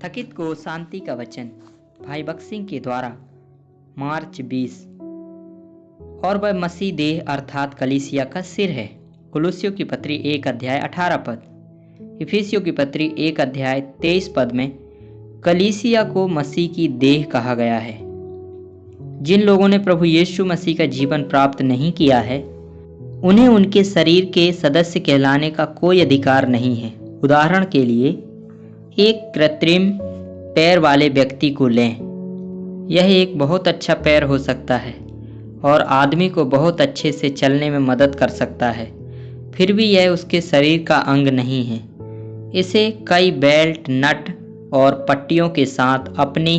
थकित को शांति का वचन भाई बख्श सिंह के द्वारा मार्च 20। और वह मसीह देह अर्थात कलीसिया का सिर है। कुलुस्सियों की पत्री 1 अध्याय 18 पद। इफिसियों की पत्री 1 अध्याय 23 पद में कलीसिया को मसीह की देह कहा गया है। जिन लोगों ने प्रभु यीशु मसीह का जीवन प्राप्त नहीं किया है उन्हें उनके शरीर के सदस्य कहलाने का कोई अधिकार नहीं है। उदाहरण के लिए एक कृत्रिम पैर वाले व्यक्ति को लें। यह एक बहुत अच्छा पैर हो सकता है और आदमी को बहुत अच्छे से चलने में मदद कर सकता है, फिर भी यह उसके शरीर का अंग नहीं है। इसे कई बेल्ट, नट और पट्टियों के साथ अपनी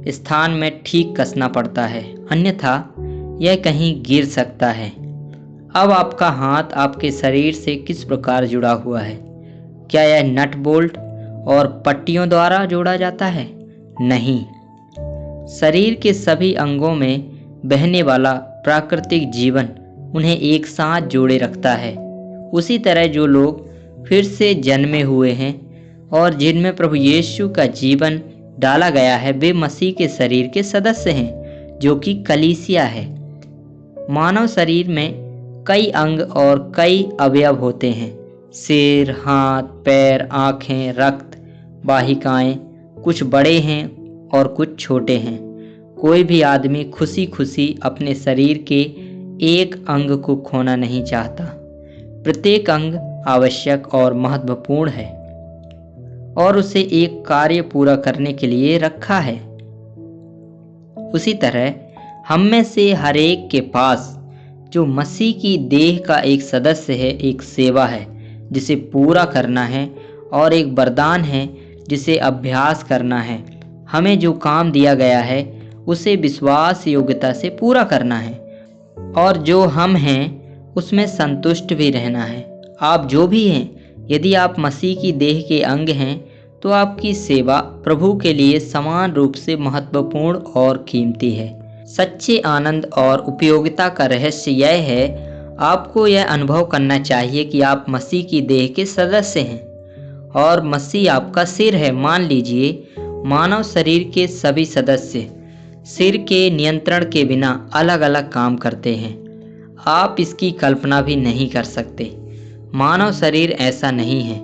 स्थान में ठीक कसना पड़ता है, अन्यथा यह कहीं गिर सकता है। अब आपका हाथ आपके शरीर से किस प्रकार जुड़ा हुआ है? क्या यह नट बोल्ट और पट्टियों द्वारा जोड़ा जाता है? नहीं। शरीर के सभी अंगों में बहने वाला प्राकृतिक जीवन उन्हें एक साथ जोड़े रखता है। उसी तरह जो लोग फिर से जन्मे हुए हैं और जिनमें प्रभु यीशु का जीवन डाला गया है, वे मसीह के शरीर के सदस्य हैं, जो कि कलीसिया है। मानव शरीर में कई अंग और कई अवयव होते हैं। सिर, हाथ, पैर, आँखें, रक्त वाहिकाएं। कुछ बड़े हैं और कुछ छोटे हैं। कोई भी आदमी खुशी खुशी अपने शरीर के एक अंग को खोना नहीं चाहता। प्रत्येक अंग आवश्यक और महत्वपूर्ण है और उसे एक कार्य पूरा करने के लिए रखा है। उसी तरह हम में से हर एक के पास जो मसीह की देह का एक सदस्य है, एक सेवा है जिसे पूरा करना है और एक वरदान है जिसे अभ्यास करना है। हमें जो काम दिया गया है उसे विश्वास योग्यता से पूरा करना है और जो हम हैं उसमें संतुष्ट भी रहना है। आप जो भी हैं, यदि आप मसीह की देह के अंग हैं तो आपकी सेवा प्रभु के लिए समान रूप से महत्वपूर्ण और कीमती है। सच्चे आनंद और उपयोगिता का रहस्य यह है, आपको यह अनुभव करना चाहिए कि आप मसीह की देह के सदस्य हैं और मसीह आपका सिर है। मान लीजिए मानव शरीर के सभी सदस्य सिर के नियंत्रण के बिना अलग अलग काम करते हैं। आप इसकी कल्पना भी नहीं कर सकते। मानव शरीर ऐसा नहीं है।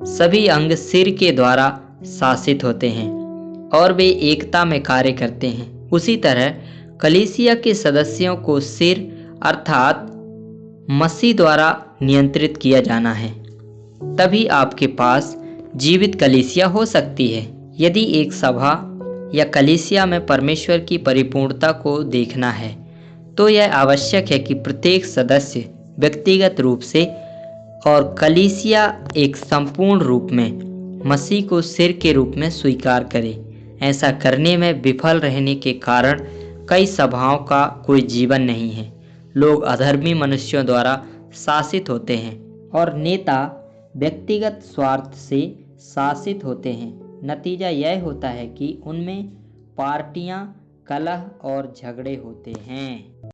सभी अंग सिर के द्वारा शासित होते हैं और वे एकता में कार्य करते हैं। उसी तरह कलीसिया के सदस्यों को सिर अर्थात मसीह द्वारा नियंत्रित किया जाना है, तभी आपके पास जीवित कलीसिया हो सकती है। यदि एक सभा या कलीसिया में परमेश्वर की परिपूर्णता को देखना है तो यह आवश्यक है कि प्रत्येक सदस्य व्यक्तिगत रूप से और कलीसिया एक संपूर्ण रूप में मसीह को सिर के रूप में स्वीकार करे। ऐसा करने में विफल रहने के कारण कई सभाओं का कोई जीवन नहीं है। लोग अधर्मी मनुष्यों द्वारा शासित होते हैं और नेता व्यक्तिगत स्वार्थ से शासित होते हैं। नतीजा यह होता है कि उनमें पार्टियां, कलह और झगड़े होते हैं।